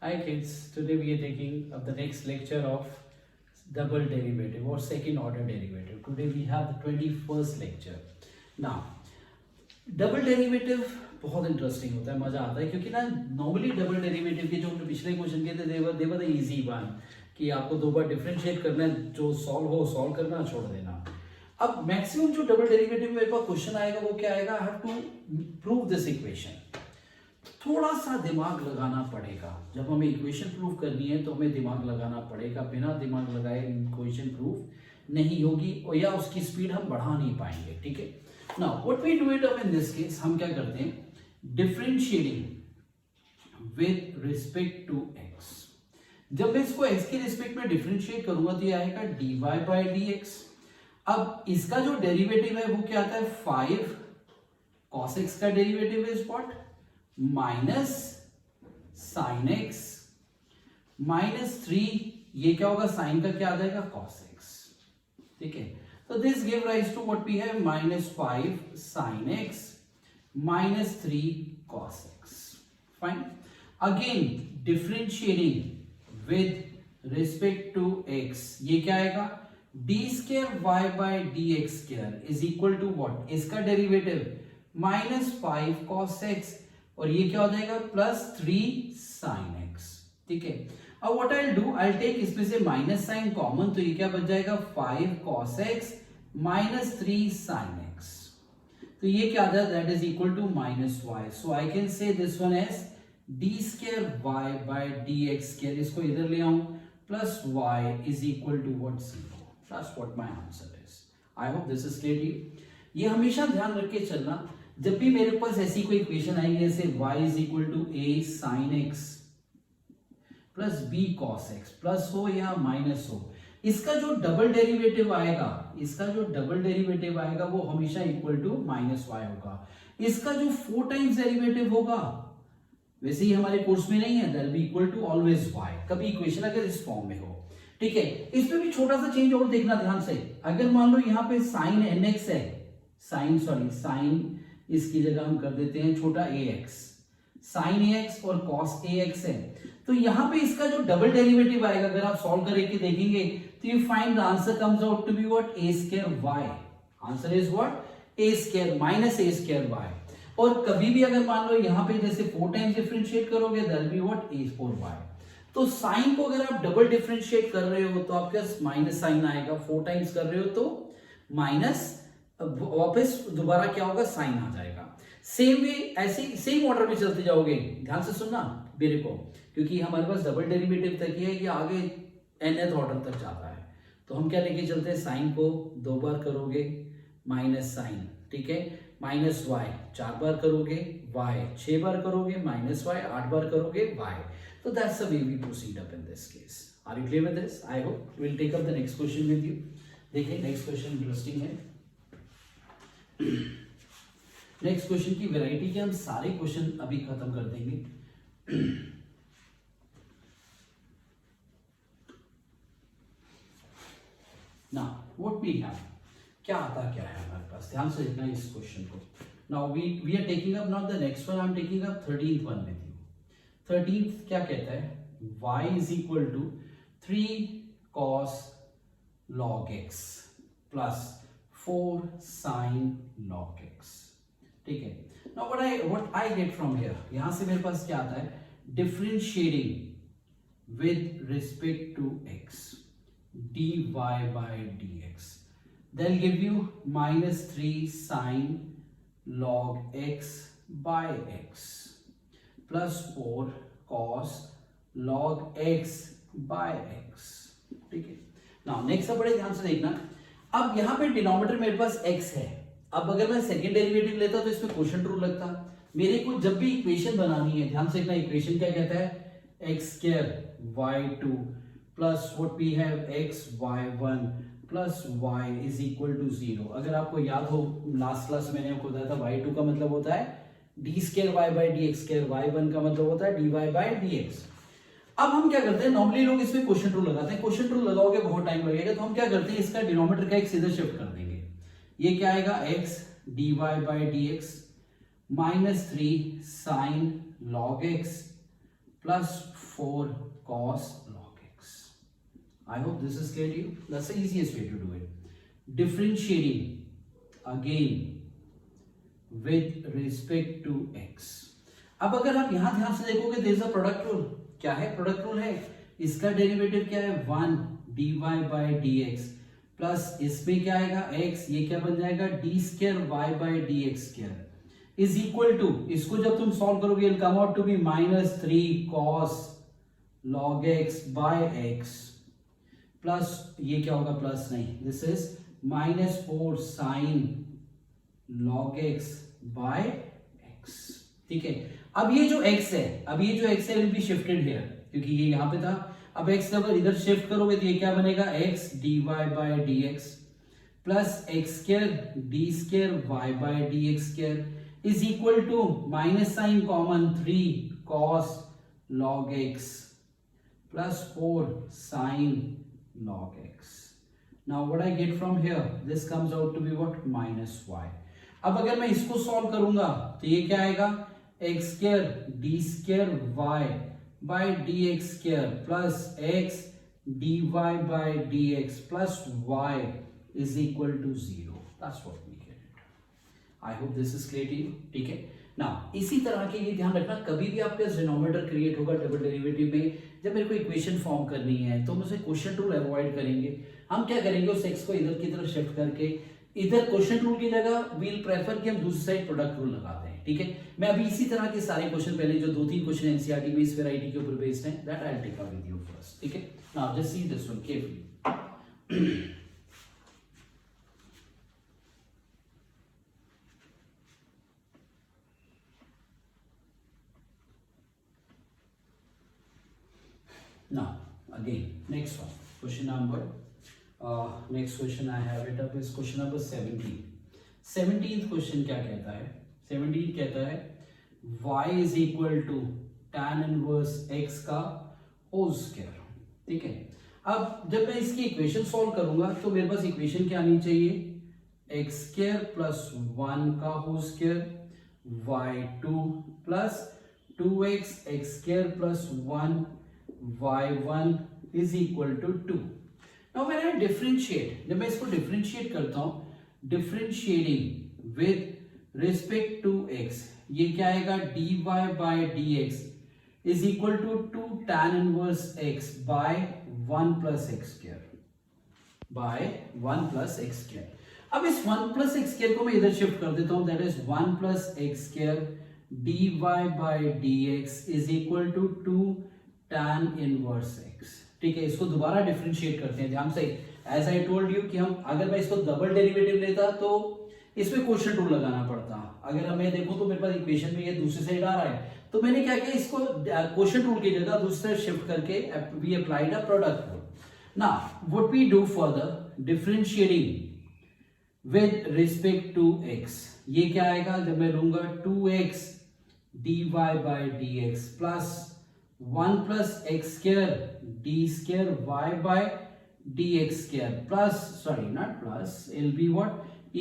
Hi kids, today we are taking up the next lecture of double derivative or second order derivative. Today we have the 21st lecture. Now, double derivative बहुत interesting होता है, मजा आता है क्योंकि ना normally double derivative के जो हमने पिछले क्वेश्चन के थे देवर द इजी वन कि आपको दो बार डिफरेंशिएट करना है, जो सॉल्व करना, छोड़ देना. अब मैक्सिमम जो डबल डेरिवेटिव मेरे पास क्वेश्चन आएगा वो क्या आएगा, I have to prove this equation. थोड़ा सा दिमाग लगाना पड़ेगा. जब हमें इक्वेशन प्रूव करनी है तो हमें दिमाग लगाना पड़ेगा. बिना दिमाग लगाए इक्वेशन प्रूव नहीं होगी और या उसकी स्पीड हम बढ़ा नहीं पाएंगे. ठीक है. Now what we do it अब इन दिस केस, हम क्या करते हैं, differentiating with respect to x. जब मैं इसको एक्स के रिस्पेक्ट में डिफरेंशिएट करूंगा तो ये आएगा dy बाय dx. अब इसका जो डेरिवेटिव है वो क्या आता है, 5 cos x का derivative is what, minus sign x minus 3, ये क्या होगा, साइन का क्या आ जाएगा, cos x. ठीक है. तो this give rise to what we have, minus 5 sine x minus 3 cos x. Fine. Again differentiating with respect to x, ये क्या आएगा, D square Y by D x square is equal to what, इसका derivative minus 5 cos x और ये क्या हो जाएगा, plus 3 sine x. ठीक है. अब what I will do, I will take इसमें से माइनस साइन कॉमन, तो ये क्या बच जाएगा, 5 cos x minus 3 sine x. तो ये क्या आ जाएगा, that is equal to minus y. So I can say this one as d square Y by D x square, इसको इधर ले आऊं, plus y is equal to what, 0. That's what my answer is. I hope this is clear. ये हमेशा ध्यान रख के चलना, जब भी मेरे पास ऐसी कोई इक्वेशन आएगी जैसे y is equal to a sin x plus b cos x plus हो या माइनस हो, इसका जो डबल डेरिवेटिव आएगा वो हमेशा इक्वल टू माइनस y होगा. इसका जो 4 टाइम्स डेरिवेटिव होगा, वैसे ही हमारे कोर्स में नहीं है, that be equal to always y, कभी इक्वेशन अगर इस फॉर्म में हो. ठीक है. इसमें भी छोटा सा चेंज और देखना ध्यान से. अगर मान लो यहाँ पे sin nx है, साइन इसकी जगह हम कर देते हैं छोटा ax, sin ax और cos ax है, तो यहां पे इसका जो डबल डेरिवेटिव आएगा, अगर आप सॉल्व करके देखेंगे तो you find the answer comes out to be what, a square y. Answer is what, a square minus a square y. और कभी भी अगर मान लो यहां पे जैसे 4 टाइम्स डिफरेंशिएट करोगे, that will be what, a4y. तो साइन को अगर आप डबल डिफरेंशिएट कर रहे हो तो आपके पास माइनस साइन आएगा, 4 टाइम्स कर रहे हो तो माइनस, वापस दोबारा क्या होगा, साइन आ जाएगा. सेम वे, ऐसे सेम ऑर्डर में चलते जाओगे. ध्यान से सुनना मेरे को, क्योंकि हमारे पास डबल डेरिवेटिव तक ही है, ये आगे nth ऑर्डर तक जाता है. तो हम क्या लेके चलते हैं, साइन को 2 बार करोगे माइनस साइन, ठीक है, माइनस y 4 बार करोगे, y 6 बार करोगे, माइनस y 8 बार करोगे, y. तो that's the way we proceed up in this case. Are you clear with this? I hope we will take up the next question with you. देखिए next question interesting है. Next question की variety के हम सारे question अभी खत्म कर देंगे. नाउ व्हाट वी हैव, क्या आता क्या है हमारे पास, ध्यान से देखना इस क्वेश्चन को. Now we are taking up not the next one, I am taking up 13th one with you. 13th क्या कहता है, y is equal to 3 cos log x plus 4 sin log x. ठीक है. Now what I get from here, यहां से मेरे पास क्या आता है, differentiating with respect to x dy by dx, they'll give you minus 3 sin log x by x plus 4 cos log x by x. ठीक है. Now next बड़े ध्यान से देखना. अब यहां पे डिनोमिनेटर मेरे पास x है. अब अगर मैं सेकंड डेरिवेटिव लेता तो इसमें क्वोशिएंट रूल लगता. मेरे को जब भी इक्वेशन बनानी है, ध्यान से देखना, इक्वेशन क्या कहता है, x square y2 plus what we have x y1 plus y is equal to 0. अगर आपको याद हो लास्ट क्लास मैंने आपको बताया था, y2 का मतलब होता है d square y by dx square, y1 का मतलब होता है dy बाय dx. अब हम क्या करते हैं, नॉर्मली लोग इसमें क्वोशिएंट रूल लगाते हैं. क्वोशिएंट रूल लगाओगे बहुत टाइम लगेगा, तो हम क्या करते हैं, इसका डिनोमिनेटर का एक सीधा शिफ्ट कर देंगे. ये क्या आएगा, x dy by dx minus 3 sine log x plus 4 cos log x. I hope this is clear to you. That's the easiest way to do it. Differentiating again with respect to x. अब अगर आप यहां ध्यान से देखोगे there is a product rule. क्या है product rule? है इसका डेरिवेटिव क्या है 1 dy by dx प्लस इसमें क्या आएगा x, ये क्या बन जाएगा d square y by dx square is equal to, इसको जब तुम सॉल्व करोगे it come out to be -3 cos log x by x plus ये क्या होगा प्लस नहीं, this is -4 sin log x by x. ठीक है, अब ये जो x है विल बी शिफ्टेड हियर क्योंकि ये यहां पे था. अब x अगर इधर शिफ्ट करोगे तो ये क्या बनेगा x dy by dx plus x square d square y by dx square is equal to minus sine common 3 cos log x plus 4 sin log x. Now what I get from here, this comes out to be what -y. अब अगर मैं इसको solve करूंगा तो ये क्या आएगा x square d square y by dx square plus x dy by dx plus y is equal to 0. That's what we get it. I hope this is clear to you. ठीक है. Now इसी तरह के ये ध्यान रखना, कभी भी आपका डिनोमिनेटर क्रिएट होगा डबल डेरिवेटिव में, जब मेरे को इक्वेशन फॉर्म करनी है तो हम उसे क्वेश्चन रूल अवॉइड करेंगे. हम क्या करेंगे उस x को इधर की तरफ शिफ्ट करके इधर क्वेश्चन रूल की जगह वील प्रेफर कि हम दूसरी साइड प्रोडक्ट रूल लगाते हैं. ठीक है, मैं अभी इसी तरह के सारे क्वेश्चन पहले जो 2-3 क्वेश्चन एनसीईआरटी में इस वैरायटी के ऊपर बेस्ड हैं that I will take up with you first. ठीक है, now just see this one carefully. Now again next one, question number next question I have it up is question number 17. 17th question क्या कहता है? 17 कहता है y is equal to tan inverse x का whole square. ठीक है, अब जब मैं इसकी इक्वेशन सॉल्व करूंगा तो मेरे पास इक्वेशन क्या आनी चाहिए x स्क्वायर प्लस 1 का whole square y2 plus 2x x square plus 1 y1 is equal to 2. Now when I differentiate, जब मैं इसको डिफरेंशिएट करता हूं differentiating with respect to x, ये क्या आएगा dy by dx is equal to 2 tan inverse x by 1 plus x square by 1 plus x square. अब इस 1 plus x square को मैं इधर शिफ्ट कर देता हूं, that is 1 plus x square dy by dx is equal to 2 tan inverse x. ठीक है, इसको दोबारा डिफरेंशिएट करते हैं ध्यान से. एज आई टोल्ड यू कि हम अगर मैं इसको डबल डेरिवेटिव लेता तो इसमें क्वेश्चन रूल लगाना पड़ता. अगर मैं देखूं तो मेरे पास इक्वेशन में ये दूसरी साइड आ रहा है तो मैंने क्या किया इसको क्वेश्चन रूल की जगह दूसरी साइड शिफ्ट करके we applied a product rule. Now what we do further differentiating with respect to x, ये क्या आएगा जब मैं लूंगा 2x dy by dx plus 1 plus x square d square y by dx square plus sorry not plus it'll be what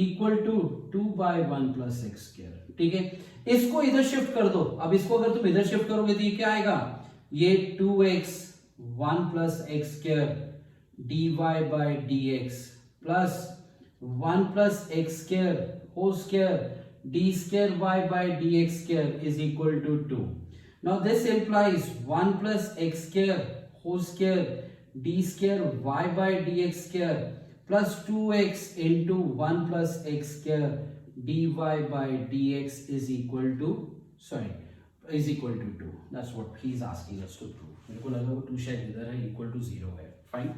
equal to 2 by 1 plus x square. ठीक है, इसको इधर शिफ्ट कर दो. अब इसको अगर तुम इधर शिफ्ट करोगे तो ये क्या आएगा ये 2x 1 plus x square dy by dx plus 1 plus x square whole square d square y by dx square is equal to 2. Now this implies 1 plus x square whole square d square y by dx square plus 2x into 1 plus x square dy by dx is equal to 2. That's what he is asking us to prove. मेरे को लगा वो 2 शायद इधर है equal to 0 है. Fine.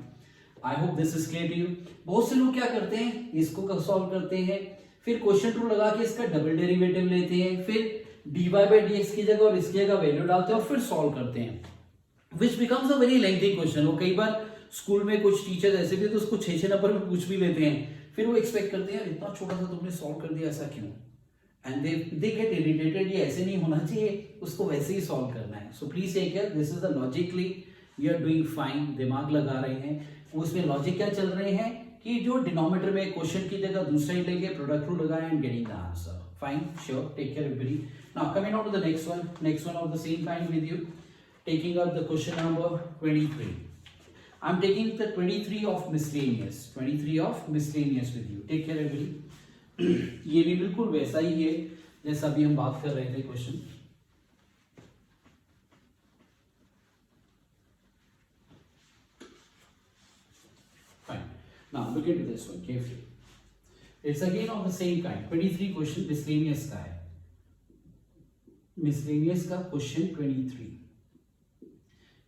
I hope this is clear to you. बहुत से लोग क्या करते हैं इसको सॉल्व करते हैं फिर क्वेश्चन रूल लगा के इसका डबल डेरिवेटिव लेते हैं फिर dy by dx की जगह और इसकी जगह वैल्यू डालते हैं और फिर सॉल्व करते हैं, which becomes a very lengthy question. वो कई बार स्कूल में कुछ टीचर ऐसे भी तो उसको 6 नंबर में पूछ भी लेते हैं, फिर वो एक्सपेक्ट करते हैं इतना छोटा सा तुमने सॉल्व कर दिया ऐसा क्यों, एंड दे गेट इरिटेटेड. ये ऐसे नहीं होना चाहिए, उसको वैसे ही सॉल्व करना है. So please take care, this is the logically you are doing fine. दिमाग लगा रहे हैं, उसमें लॉजिक क्या चल रहे हैं कि जो डिनोमिनेटर में क्वेश्चन की जगह दूसरा ही लेंगे प्रोडक्ट रूल लगाए and getting the answer. Fine, sure, take care everybody. Now coming on to the next one of the same kind with you. taking up the question number 23. I'm taking the 23 of miscellaneous, 23 of miscellaneous with you. Take care everybody. ये भी बिल्कुल वैसा ही है जैसा अभी हम बात कर रहे थे question. Fine. Now look into this one carefully. It's again of the same kind. 23 question miscellaneous का है. Miscellaneous का question 23.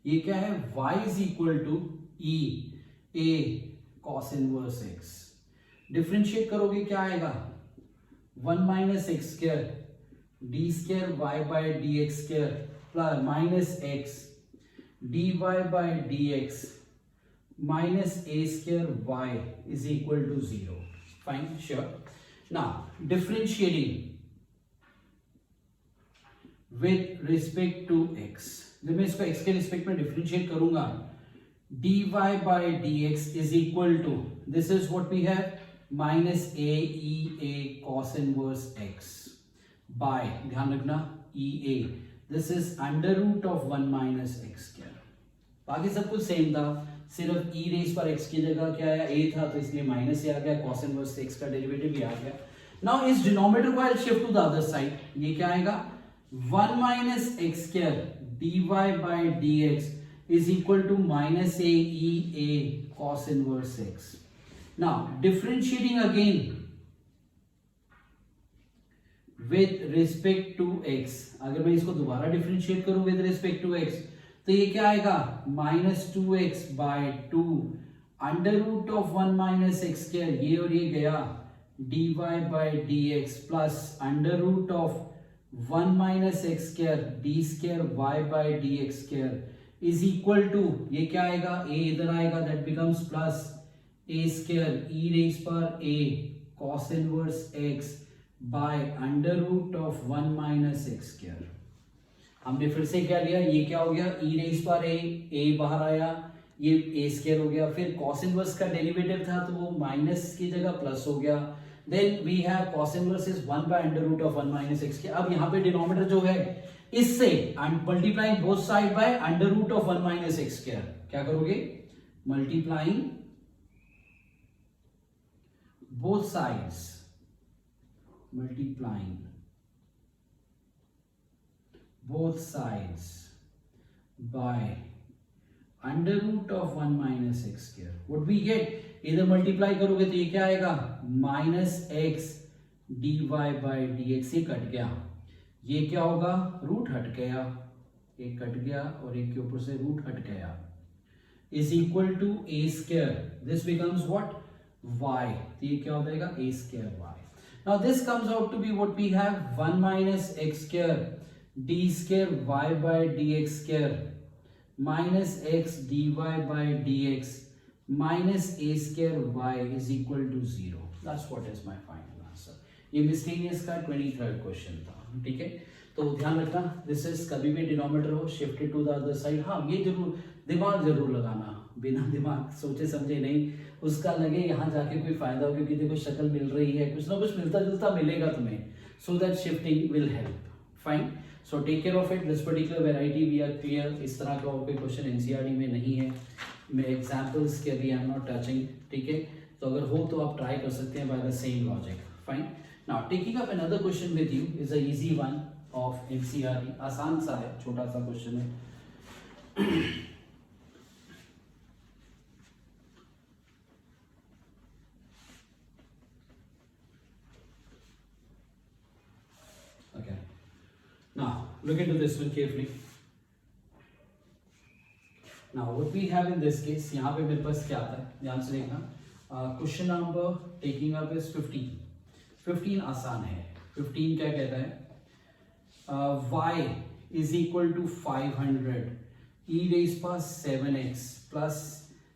ये क्या है? Y is equal to E A cos inverse x. Differentiate करोगे क्या आएगा? 1 minus x square d square y by dx square plus minus x dy by dx minus a square y is equal to 0. Fine, sure. Now differentiating with respect to x. जब मैं इसको x के respect में differentiate करूंगा, dy by dx is equal to, this is what we have, minus a e a cos inverse x by, ध्यान रखना, e a, this is under root of 1 minus x square. बाकी सब कुछ same था, सिर्फ e race पर x की जगह क्या आया, a था, तो इसलिए माइनस आ गया, cos इनवर्स x का डेरिवेटिव भी आ गया. नाउ इस डिनोमिनेटर को I shift to the other side. ये क्या आएगा? 1 minus x square dy by dx is equal to minus a e a cos inverse x. Now differentiating again with respect to x. अगर मैं इसको दोबारा differentiate करूं with respect to x, तो ये क्या आएगा? minus 2x by 2 under root of 1 minus x square, ये और ये गया, dy by dx plus under root of 1 minus x square d square y by dx square is equal to, ये क्या आएगा? a इधर आएगा, that becomes plus a square e raised पर a cos inverse x by under root of 1 minus x square. हमने फिर से क्या लिया? ये क्या हो गया? e raised पर a बाहर आया, ये a square हो गया, फिर cos inverse का डेरिवेटिव था तो वो माइनस की जगह प्लस हो गया. Then we have cos inverse is 1 by under root of 1 minus x square. अब यहाँ पे डिनोमिनेटर जो है इससे multiplying both side by under root of 1 minus x square. क्या करोगे? Multiplying both sides, multiplying both sides by under root of 1 minus x square. What we get? इधर multiply करोगे तो ये क्या आएगा? Minus x d y by d x. ये cut गया, ये क्या होगा? रूट हट गया, एक कट गया और एक के ऊपर से रूट हट गया, is equal to a square. This becomes what? y. तो ये क्या हो जाएगा? a square y. Now this comes out to be what we have, 1 minus x square d square y by dx square minus x dy by dx minus a square y is equal to 0. That's what is my final answer. ये miscellaneous का 23rd question था. ठीक है, तो ध्यान रखना, this is कभी भी डिनोमिनेटर हो shifted to the other side. हाँ, ये जरूर दिमाग जरूर लगाना, बिना दिमाग सोचे समझे नहीं, उसका लगे यहाँ जाके कोई फायदा हो, क्योंकि देखो शक्ल मिल रही है, कुछ ना कुछ मिलता जुलता मिलेगा तुम्हें, so that shifting will help. Fine, so take care of it. This particular variety we are clear. इस तरह का और कोई क्वेश्चन एनसीईआरटी में नहीं है, मैं एग्जाम्पल्स के लिए आई एम नॉट टचिंग. ठीक है, तो अगर हो तो आप ट्राई कर सकते हैं by the same logic. Fine, now taking up another question with you is a easy one of NCERT. आसान सा है, छोटा सा क्वेश्चन है. Okay, now look into this one carefully. Now what we have in this case, यहाँ पे मेरे पास क्या आता है, ध्यान से देखना. Question number taking up is 15. 15 आसान है. 15 क्या कहता है? y is equal to 500 e raised power 7x plus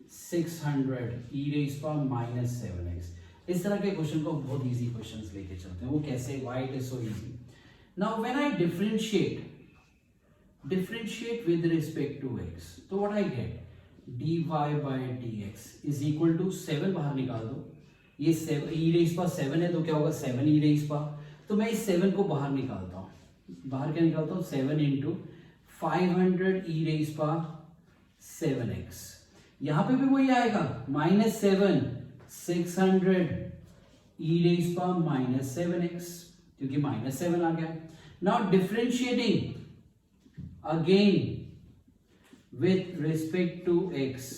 600 e raised power minus 7x. इस तरह के क्वेश्चन को बहुत इजी क्वेश्चंस लेके चलते हैं. वो कैसे? why it is so easy. Now when I differentiate with respect to x, तो what I get? dy by dx is equal to 7 बाहर निकाल दो. ये 7 e raised power 7 है तो क्या होगा? 7 e raised power. तो मैं इस 7 को बाहर निकालता हूँ. बाहर क्या निकालता हूँ? 7 into 500 e raised power 7x। यहां पे भी वही आएगा -7 600 e raised power -7x, क्योंकि -7 आ गया। Now differentiating again with respect to x,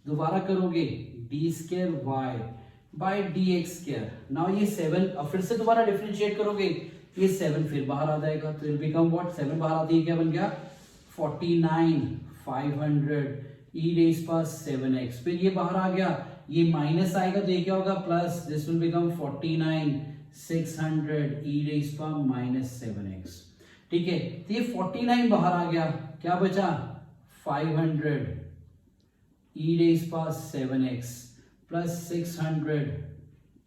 दोबारा करोगे d square y by d x square. Now ये 7 अब फिर से दोबारा डिफरेंशिएट करोगे, ये 7 फिर बाहर आ जाएगा, तो इट बिकम व्हाट, 7 बाहर आती है क्या बन गया 49 500 e raised power 7x। फिर ये बाहर आ गया, ये माइनस आएगा तो ये क्या होगा plus, this will become 49 600 e raised power -7x। ठीक है, तो ये 49 बाहर आ गया, क्या बचा 500 e raised power 7x plus 600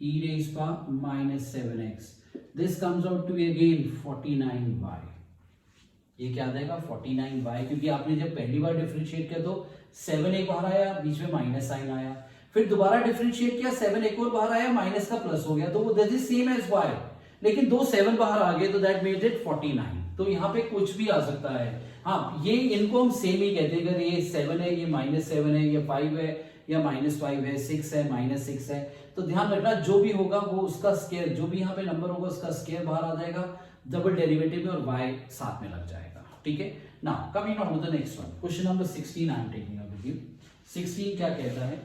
e raised power -7x। This comes out to be again 49y। ये क्या देगा 49y, क्योंकि आपने जब पहली बार डिफरेंशिएट किया तो 7 एक बाहर आया, बीच में माइनस साइन आया, फिर दोबारा डिफरेंशिएट किया 7 एक और बाहर आया, माइनस का प्लस हो गया, तो वो that is same as y, लेकिन दो 7 बाहर आ गए तो दैट मेड इट 49। तो यहाँ पे कुछ भी आ सकता है। हाँ, ये इनको हम सेम ही कहते हैं, अगर ये 7 है, ये -7 है, ये 5 है या -5 है, 6 है -6 है, तो ध्यान रखना जो भी होगा वो उसका स्क्वायर, जो भी यहाँ पे नंबर होगा उसका स्क्वायर बाहर आ जाएगा डबल डेरिवेटिव में और y साथ में लग जाएगा। ठीक है, now coming on to the next one, question number 16 I am taking up with you. 16 क्या कहता है,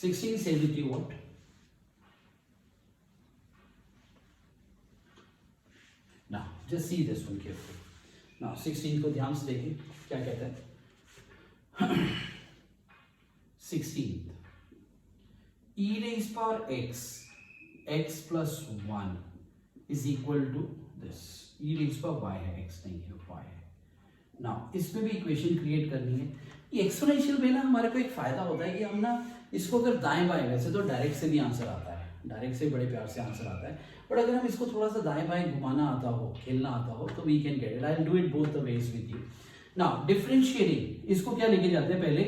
16 से with you what, now just see this one carefully. Now 16 को ध्यान से देखिए क्या कहता है। 16 e raised power x plus 1 is equal to this, e raised power y है, x नहीं है y है। नाउ इसमें भी इक्वेशन क्रिएट करनी है। ये एक्सपोनेंशियल में ना हमारे को एक फायदा होता है कि हम ना इसको अगर दाएं बाएं, वैसे तो डायरेक्ट से भी आंसर आता है, डायरेक्ट से बड़े प्यार से आंसर आता है, बट अगर हम इसको थोड़ा सा दाएं बाएं घुमाना आता हो, खेलना आता हो, तो we can get it. I will do it both the ways with you. Now differentiating, इसको क्या लेके जाते हैं पहले,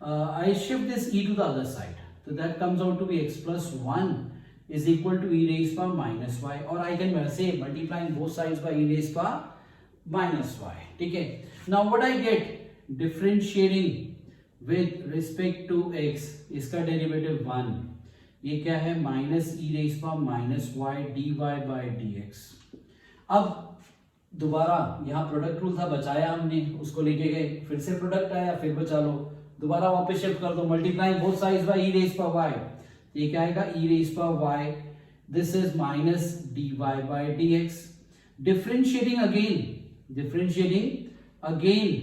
I shift this e to the other side, so that comes out to be x plus 1 is equal to e raised power minus y, or I can say multiplying both sides by e raised power minus y। ठीक है, now what I get, differentiating with respect to x, इसका derivative 1, ये क्या है minus e raised power minus y dy by dx। अब दोबारा यहाँ product rule था, बचाया हमने, उसको लेके गए, फिर से प्रोडक्ट आया, फिर बचा लो, दोबारा वापस शिफ्ट कर दो, multiplying both sides by e raised power y, ये क्या आएगा e raised power y, this is minus dy by dx। Differentiating again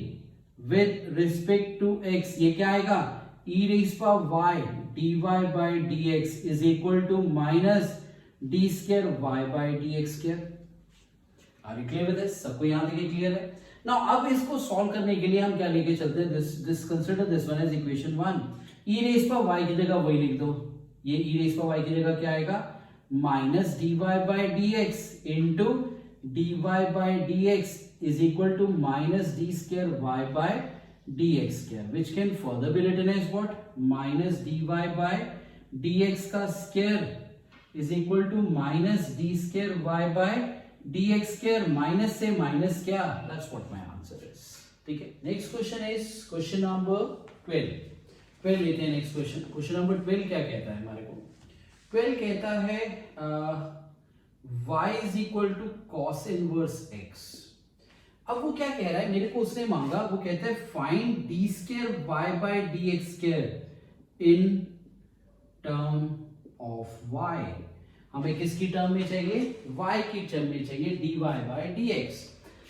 with respect to x, ये क्या आएगा e raised power y dy by dx is equal to minus d square y by dx square। Are you clear with this? सबको यहां तक clear है? Now अब इसको solve करने के लिए हम क्या लेके चलते हैं, this consider this one as equation 1। e raised power y की जगह वही लिख दो, ये e raised power y की जगह क्या आएगा minus dy by dx into dy by dx is equal to minus d square y by dx square, which can further be written as what, minus dy by dx का square is equal to minus d square y by dx square, minus से minus क्या, that's what my answer is। ठीक है, next question is question number 12 लेते हैं। Next question number 12 क्या कहता है हमारे को, 12 कहता है y is equal to cos inverse x। अब वो क्या कह रहा है, मेरे को उसने मांगा, वो कहता है find d square y by dx square in term of y। हमें किसकी टर्म में चाहिए, y की टर्म में चाहिए, dy by dx।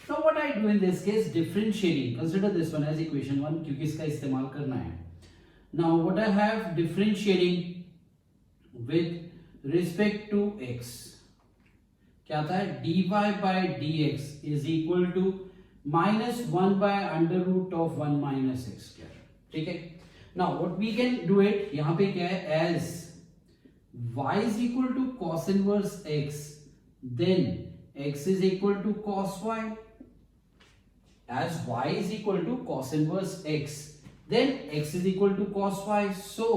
Now what I do in this case, differentiating, consider this one as equation 1 क्योंकि इसका इस्तेमाल करना है। Now what I have, differentiating with respect to x, क्या आता है dy by dx is equal to minus 1 by under root of 1 minus x square। ठीक है, now what we can do it, यहाँ पे क्या है, as y is equal to cos inverse x, then x is equal to cos y। As y is equal to cos inverse x, then x is equal to cos y, so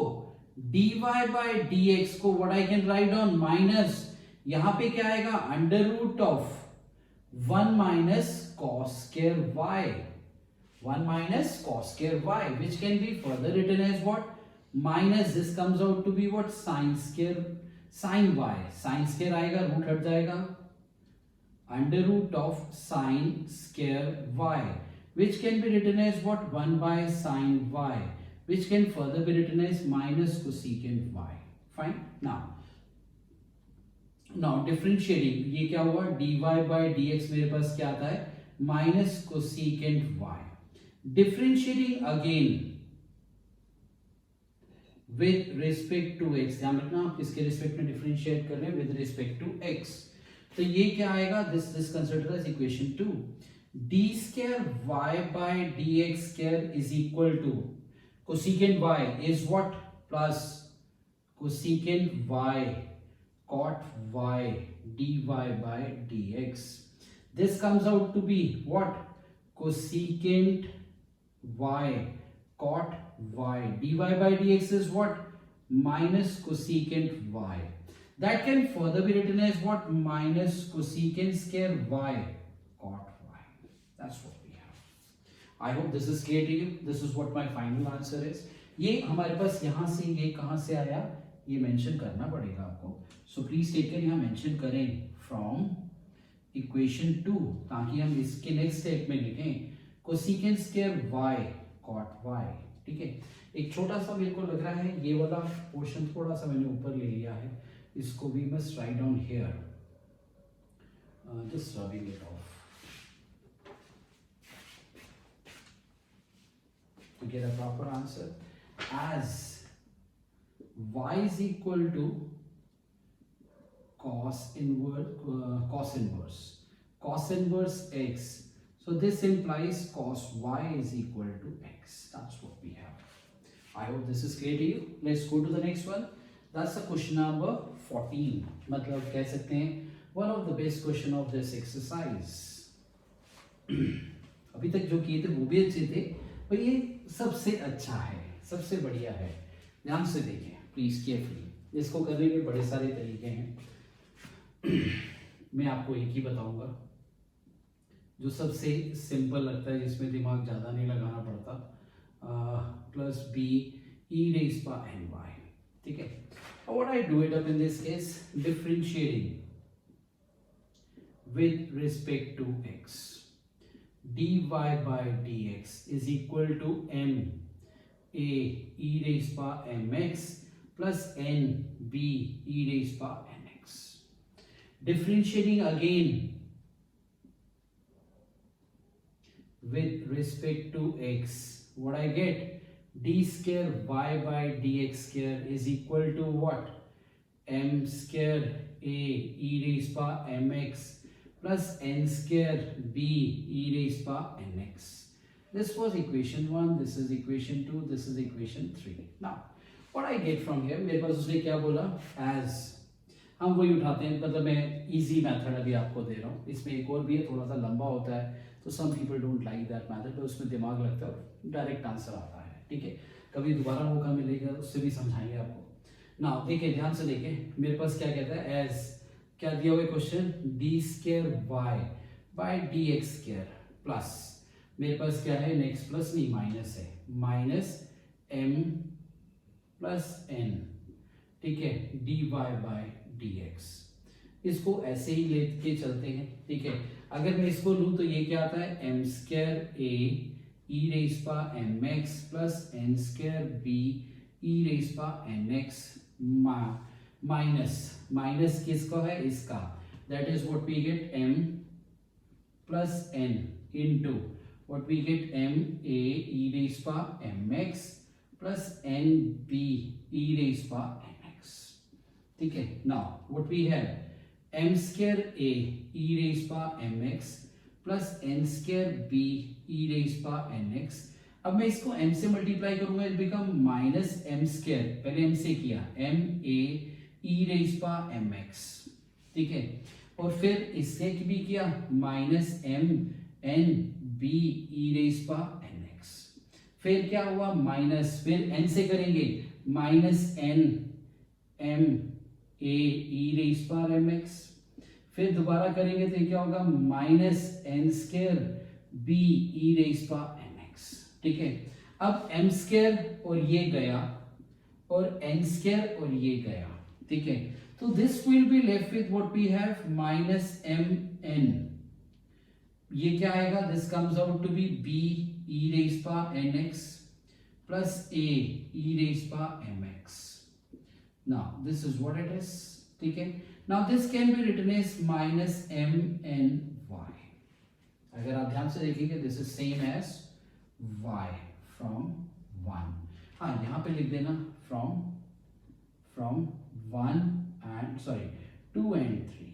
dy by dx को what I can write on, minus, यहां पे क्या आएगा under root of 1 minus cos square y, 1 minus cos square y, which can be further written as what? Minus this comes out to be what? Sin square sin y, sin square आएगा, root हट जाएगा, under root of sin square y, which can be written as what? 1 by sin y, which can further be written as minus cosecant y. Fine. Now differentiating, ये क्या हुआ? dy by dx मेरे पास क्या आता है? Minus cosecant y. Differentiating again with respect to x, ध्यान रखना आप किसके रिस्पेक्ट में डिफरेंशिएट कर रहे हैं? with respect to x. तो ये क्या आएगा? this consider as equation 2. d square y by dx square is equal to cosecant y is what? Plus cosecant y cot y dy by dx. This comes out to be what? Cosecant y cot y dy by dx is what? Minus cosecant y. That can further be written as what? Minus cosecant square y cot y. That's what we have. I hope this is clear to you. This is what my final answer is. ये हमारे पास यहाँ से ये कहाँ से आया ये mention करना पड़ेगा आपको. So please take care, यहाँ मेंशन करें from equation 2 ताकि हम इसके नेक्स्ट स्टेप में लिखें cosecant square y cot y. ठीक है, एक छोटा सा मेरे को लग रहा है ये वाला पोर्शन थोड़ा सा मैंने ऊपर ले लिया है, इसको we must write down here. Just rubbing it off to get a proper answer. As y is equal to cos inverse x, so this implies cos y is equal to x. That's what we have. I hope this is clear to you. Let's go to the next one. That's the question number 14. मतलब कह सकते हैं one of the best question of this exercise. अभी तक जो किए थे वो भी अच्छे थे, पर ये सबसे अच्छा है, सबसे बढ़िया है. ध्यान से देखें प्लीज केयरफुली. इसको करने के बड़े सारे तरीके हैं. मैं आपको एक ही बताऊंगा जो सबसे सिंपल लगता है, जिसमें दिमाग ज़्यादा नहीं लगाना पड़ता. Plus b e raise power n y. ठीक है, what I do it up in this case, differentiating with respect to x, dy by dx is equal to m a e raised power mx plus n b e raised power nx. Differentiating again with respect to x, what I get? D square y by dx square is equal to what? M square a e raised power mx plus n square b e raised power nx. This was equation 1, this is equation 2, this is equation 3. Now what I get from here, मेरे पास उसने क्या बोला? As हम वही उठाते हैं, मतलब मैं इजी मेथड अभी आपको दे रहा हूँ. इसमें एक और भी है, थोड़ा सा लंबा होता है, तो some people don't like that method, तो उसमें दिमाग लगता है, डायरेक्ट आंसर आता है. ठीक है, कभी दोबारा मौका मिलेगा उससे भी समझाएंगे आपको. ना देखिए ध्यान से देखिए, मेरे पास क्या कहता है? एज क्या दिया हुआ question? D square y by d x square plus, मेरे पास क्या है? नेक्स्ट प्लस नहीं माइनस है, माइनस एम प्लस एन. ठीक है, d y by d x. इसको ऐसे ही लेके चलते हैं. ठीक है, अगर मैं इसको लूँ तो ये क्या आता है? M square a e raise power m x plus n square b e raise power n x minus किसका है? इसका. That is what we get m plus n into what we get m a e raised power mx plus n b e raised power nx. ठीक है, now what we have? m square a e raised power mx plus n square b e raised power nx. अब मैं इसको m से multiply करूंगा, it become minus m square, पहले m से किया, m a e raised power mx. ठीक है, और फिर इससे भी किया minus m n b e raised power nx. फिर क्या हुआ? माइनस, फिर n से करेंगे minus n m a e raised power mx. फिर दोबारा करेंगे तो क्या होगा minus n square b e raise power n x. ठीक है, अब एम स्क्वायर और ये गया और एन स्क्वायर और ये गया। ठीक है, तो this will be left with what we have minus m n. ये क्या आएगा, this comes out to be b e raise power n x plus a e raise power m x. Now this is what it is. ठीक है, now this can be written as minus m n y. अगर आप ध्यान से देखेंगे this is same as y from 1। हाँ, यहां पे लिख देना फ्रॉम 1 एंड 2 एंड 3।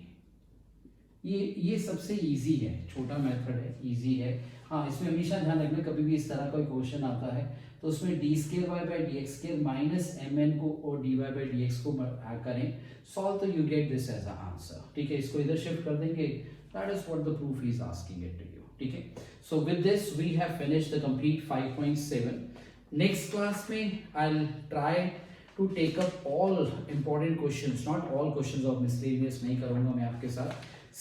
ये सबसे इजी है, छोटा मेथड है, इजी है। हाँ, इसमें हमेशा ध्यान रखना कभी भी इस तरह कोई क्वेश्चन आता है तो उसमें d square y by d x square minus m n को और d y by d x को करें सॉल्व, तो you get this as a answer. ठीक है, इसको इधर शिफ्ट कर देंगे, that is what the proof is asking it to you. ठीक है, so with this we have finished the complete 5.7। Next class में I will try to take up all important questions, not all questions of miscellaneous नहीं करूंगा मैं आपके साथ,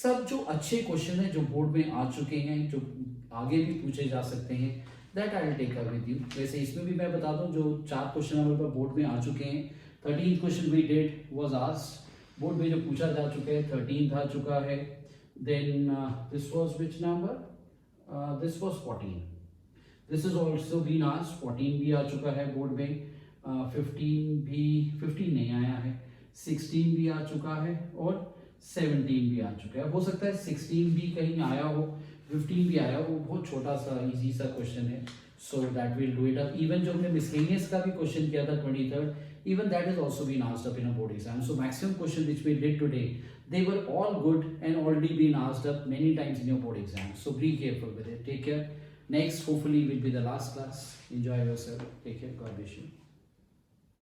सब जो अच्छे क्वेश्चन हैं जो बोर्ड में आ चुके हैं, जो आगे भी पूछे जा सकते हैं, that I will take up with you. वैसे इसमें भी मैं बता दूं जो 4 क्वेश्चन हमारे पास बोर्ड में आ चुके हैं। 13th question we did was asked, board में जो पूछा जा चुका है 13th आ चुका है। Then this was which number, this was 14, this is also been asked, 14 भी आ चुका है बोर्ड में। 15 नहीं आया है, 16 भी आ चुका है और 17 भी आ चुका है। हो सकता है 16 भी कहीं आया हो, 15 भी आया हो, वो बहुत छोटा सा इजी सा क्वेश्चन है, so that will do it up. Even जो हमने मिसलेनियस का भी क्वेश्चन किया था 23rd, even that is also been asked up in a board exam. So maximum question which we did today, they were all good and already been asked up many times in your board exam. So be careful with it. Take care. Next hopefully will be the last class. Enjoy yourself. Take care. God bless you.